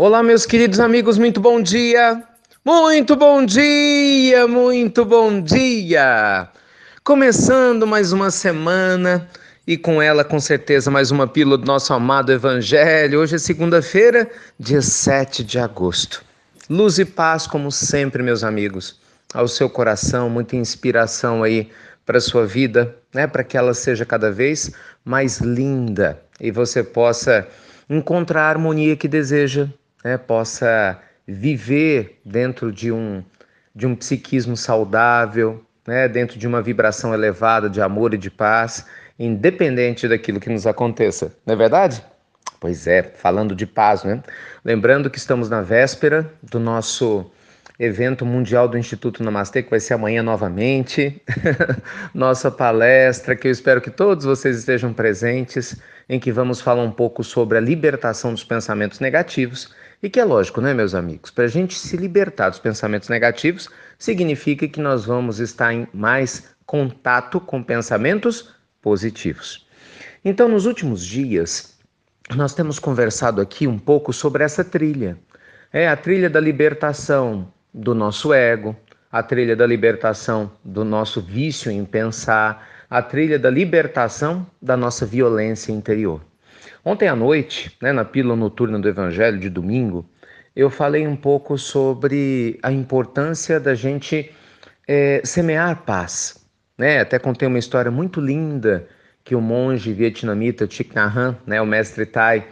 Olá, meus queridos amigos, muito bom dia! Muito bom dia, muito bom dia! Começando mais uma semana e com ela, com certeza, mais uma pílula do nosso amado Evangelho. Hoje é segunda-feira, dia 7 de agosto. Luz e paz, como sempre, meus amigos, ao seu coração, muita inspiração aí para a sua vida, né? Para que ela seja cada vez mais linda e você possa encontrar a harmonia que deseja, né? Possa viver dentro de um psiquismo saudável, né? Dentro de uma vibração elevada de amor e de paz, independente daquilo que nos aconteça, não é verdade? Pois é, falando de paz, né? Lembrando que estamos na véspera do nosso evento mundial do Instituto Namastê, que vai ser amanhã novamente. Nossa palestra, que eu espero que todos vocês estejam presentes, em que vamos falar um pouco sobre a libertação dos pensamentos negativos. E que é lógico, né, meus amigos? Para a gente se libertar dos pensamentos negativos, significa que nós vamos estar em mais contato com pensamentos positivos. Então, nos últimos dias, nós temos conversado aqui um pouco sobre essa trilha. É a trilha da libertação do nosso ego, a trilha da libertação do nosso vício em pensar, a trilha da libertação da nossa violência interior. Ontem à noite, né, na pílula noturna do Evangelho de domingo, eu falei um pouco sobre a importância da gente semear paz. Né? Até contei uma história muito linda que o monge vietnamita Thich Nhat Hanh, né, o mestre Thai,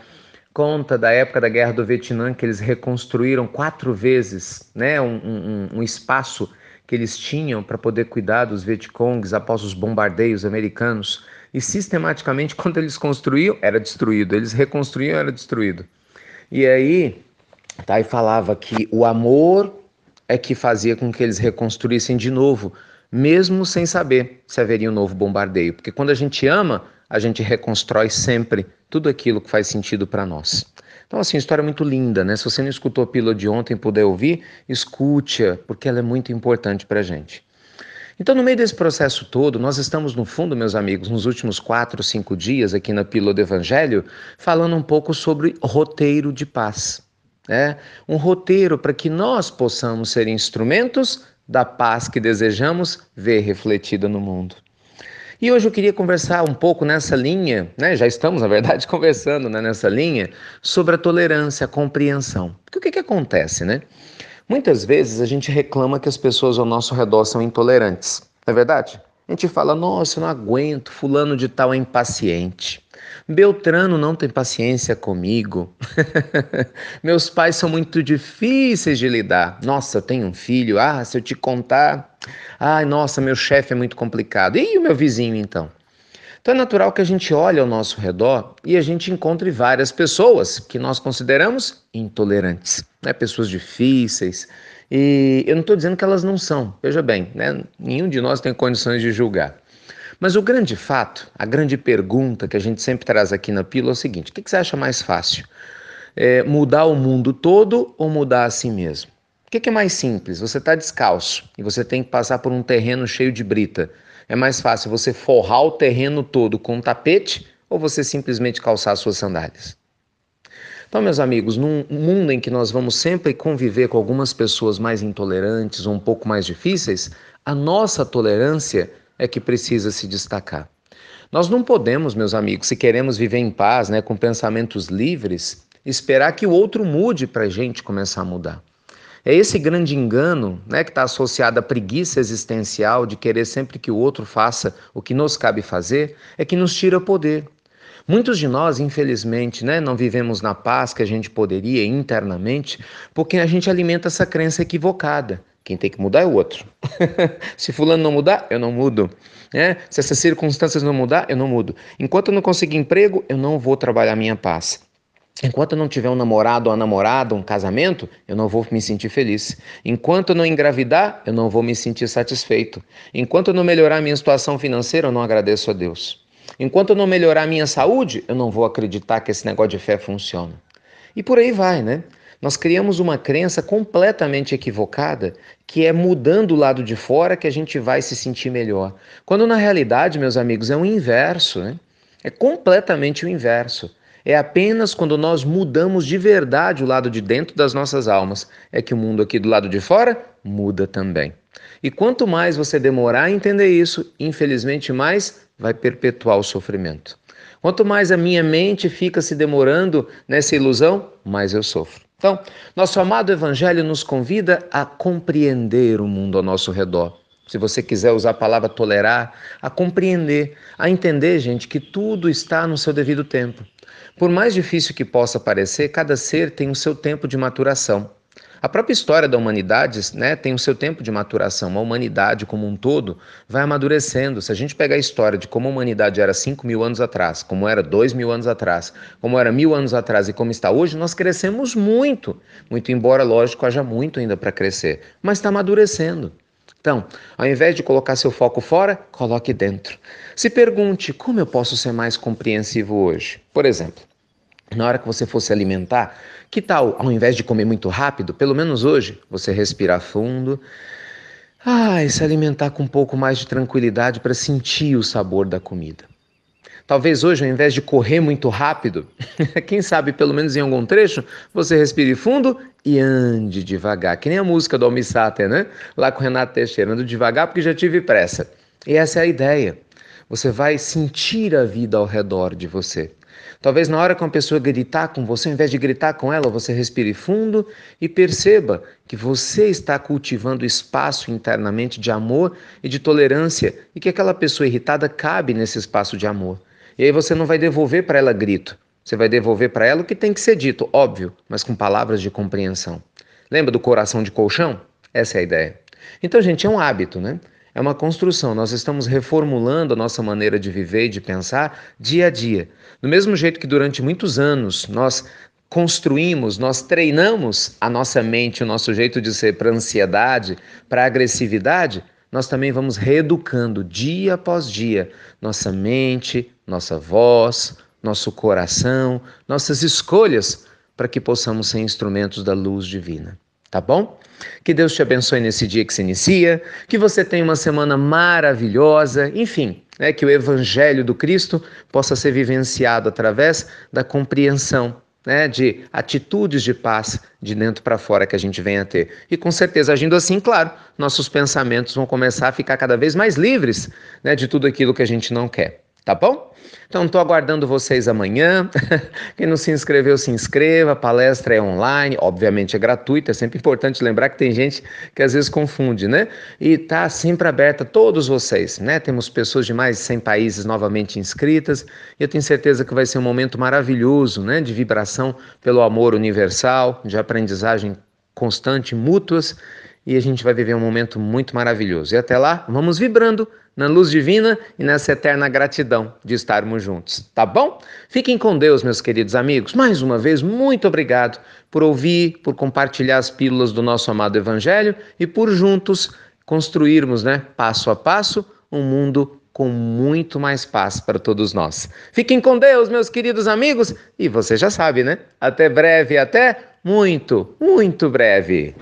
conta da época da Guerra do Vietnã, que eles reconstruíram 4 vezes, né, um espaço que eles tinham para poder cuidar dos Vietcongs após os bombardeios americanos. E sistematicamente, quando eles construíam, era destruído. Eles reconstruíam, era destruído. E aí, Thai falava que o amor é que fazia com que eles reconstruíssem de novo, mesmo sem saber se haveria um novo bombardeio. Porque quando a gente ama, a gente reconstrói sempre tudo aquilo que faz sentido para nós. Então, assim, história muito linda, né? Se você não escutou a pílula de ontem e puder ouvir, escute-a, porque ela é muito importante para a gente. Então, no meio desse processo todo, nós estamos, no fundo, meus amigos, nos últimos 4, 5 dias aqui na Pílula do Evangelho, falando um pouco sobre roteiro de paz. Né? Um roteiro para que nós possamos ser instrumentos da paz que desejamos ver refletida no mundo. E hoje eu queria conversar um pouco nessa linha, né? Já estamos, na verdade, conversando, né, nessa linha, sobre a tolerância, a compreensão. Porque o que acontece, né? Muitas vezes a gente reclama que as pessoas ao nosso redor são intolerantes, não é verdade? A gente fala, nossa, eu não aguento, fulano de tal é impaciente. Beltrano não tem paciência comigo. Meus pais são muito difíceis de lidar. Nossa, eu tenho um filho, se eu te contar. Ai, nossa, meu chefe é muito complicado. E o meu vizinho, então? Então é natural que a gente olhe ao nosso redor e a gente encontre várias pessoas que nós consideramos intolerantes, né? Pessoas difíceis. E eu não estou dizendo que elas não são, veja bem, né? Nenhum de nós tem condições de julgar. Mas o grande fato, a grande pergunta que a gente sempre traz aqui na pílula é o seguinte: o que você acha mais fácil? Mudar o mundo todo ou mudar a si mesmo? O que é mais simples? Você está descalço e você tem que passar por um terreno cheio de brita. É mais fácil você forrar o terreno todo com um tapete ou você simplesmente calçar suas sandálias? Então, meus amigos, num mundo em que nós vamos sempre conviver com algumas pessoas mais intolerantes ou um pouco mais difíceis, a nossa tolerância é que precisa se destacar. Nós não podemos, meus amigos, se queremos viver em paz, né, com pensamentos livres, esperar que o outro mude para a gente começar a mudar. É esse grande engano, né, que está associado à preguiça existencial de querer sempre que o outro faça o que nos cabe fazer, é que nos tira poder. Muitos de nós, infelizmente, né, não vivemos na paz que a gente poderia internamente, porque a gente alimenta essa crença equivocada. Quem tem que mudar é o outro. Se fulano não mudar, eu não mudo. Né? Se essas circunstâncias não mudar, eu não mudo. Enquanto eu não conseguir emprego, eu não vou trabalhar minha paz. Enquanto eu não tiver um namorado ou uma namorada, um casamento, eu não vou me sentir feliz. Enquanto eu não engravidar, eu não vou me sentir satisfeito. Enquanto eu não melhorar a minha situação financeira, eu não agradeço a Deus. Enquanto eu não melhorar a minha saúde, eu não vou acreditar que esse negócio de fé funciona. E por aí vai, né? Nós criamos uma crença completamente equivocada, que é mudando o lado de fora que a gente vai se sentir melhor. Quando na realidade, meus amigos, é o inverso, né? É completamente o inverso. É apenas quando nós mudamos de verdade o lado de dentro das nossas almas, é que o mundo aqui do lado de fora muda também. E quanto mais você demorar a entender isso, infelizmente mais vai perpetuar o sofrimento. Quanto mais a minha mente fica se demorando nessa ilusão, mais eu sofro. Então, nosso amado Evangelho nos convida a compreender o mundo ao nosso redor. Se você quiser usar a palavra tolerar, a compreender, a entender, gente, que tudo está no seu devido tempo. Por mais difícil que possa parecer, cada ser tem o seu tempo de maturação. A própria história da humanidade, né, tem o seu tempo de maturação. A humanidade como um todo vai amadurecendo. Se a gente pegar a história de como a humanidade era 5.000 anos atrás, como era 2.000 anos atrás, como era 1.000 anos atrás e como está hoje, nós crescemos muito. Muito embora, lógico, haja muito ainda para crescer. Mas está amadurecendo. Então, ao invés de colocar seu foco fora, coloque dentro. Se pergunte, como eu posso ser mais compreensivo hoje? Por exemplo, na hora que você for se alimentar, que tal, ao invés de comer muito rápido, pelo menos hoje, você respirar fundo, e se alimentar com um pouco mais de tranquilidade para sentir o sabor da comida. Talvez hoje, ao invés de correr muito rápido, quem sabe pelo menos em algum trecho, você respire fundo e ande devagar. Que nem a música do Almir Sater, né? Lá com o Renato Teixeira, ando devagar porque já tive pressa. E essa é a ideia. Você vai sentir a vida ao redor de você. Talvez na hora que uma pessoa gritar com você, ao invés de gritar com ela, você respire fundo e perceba que você está cultivando espaço internamente de amor e de tolerância e que aquela pessoa irritada cabe nesse espaço de amor. E aí você não vai devolver para ela grito, você vai devolver para ela o que tem que ser dito, óbvio, mas com palavras de compreensão. Lembra do coração de colchão? Essa é a ideia. Então, gente, é um hábito, né? É uma construção, nós estamos reformulando a nossa maneira de viver e de pensar dia a dia. Do mesmo jeito que durante muitos anos nós construímos, nós treinamos a nossa mente, o nosso jeito de ser para ansiedade, para agressividade, nós também vamos reeducando dia após dia nossa mente, nossa voz, nosso coração, nossas escolhas, para que possamos ser instrumentos da luz divina. Tá bom? Que Deus te abençoe nesse dia que se inicia, que você tenha uma semana maravilhosa, enfim, que o Evangelho do Cristo possa ser vivenciado através da compreensão, de atitudes de paz de dentro para fora que a gente venha a ter. E com certeza, agindo assim, claro, nossos pensamentos vão começar a ficar cada vez mais livres, de tudo aquilo que a gente não quer. Tá bom? Então, estou aguardando vocês amanhã. Quem não se inscreveu, se inscreva. A palestra é online, obviamente é gratuita. É sempre importante lembrar que tem gente que às vezes confunde, né? E está sempre aberta a todos vocês, né? Temos pessoas de mais de 100 países novamente inscritas. E eu tenho certeza que vai ser um momento maravilhoso, né? De vibração pelo amor universal, de aprendizagem constante, mútuas. E a gente vai viver um momento muito maravilhoso. E até lá, vamos vibrando na luz divina e nessa eterna gratidão de estarmos juntos, tá bom? Fiquem com Deus, meus queridos amigos. Mais uma vez, muito obrigado por ouvir, por compartilhar as pílulas do nosso amado Evangelho e por juntos construirmos, passo a passo, um mundo com muito mais paz para todos nós. Fiquem com Deus, meus queridos amigos, e você já sabe, Até breve, até muito, muito breve.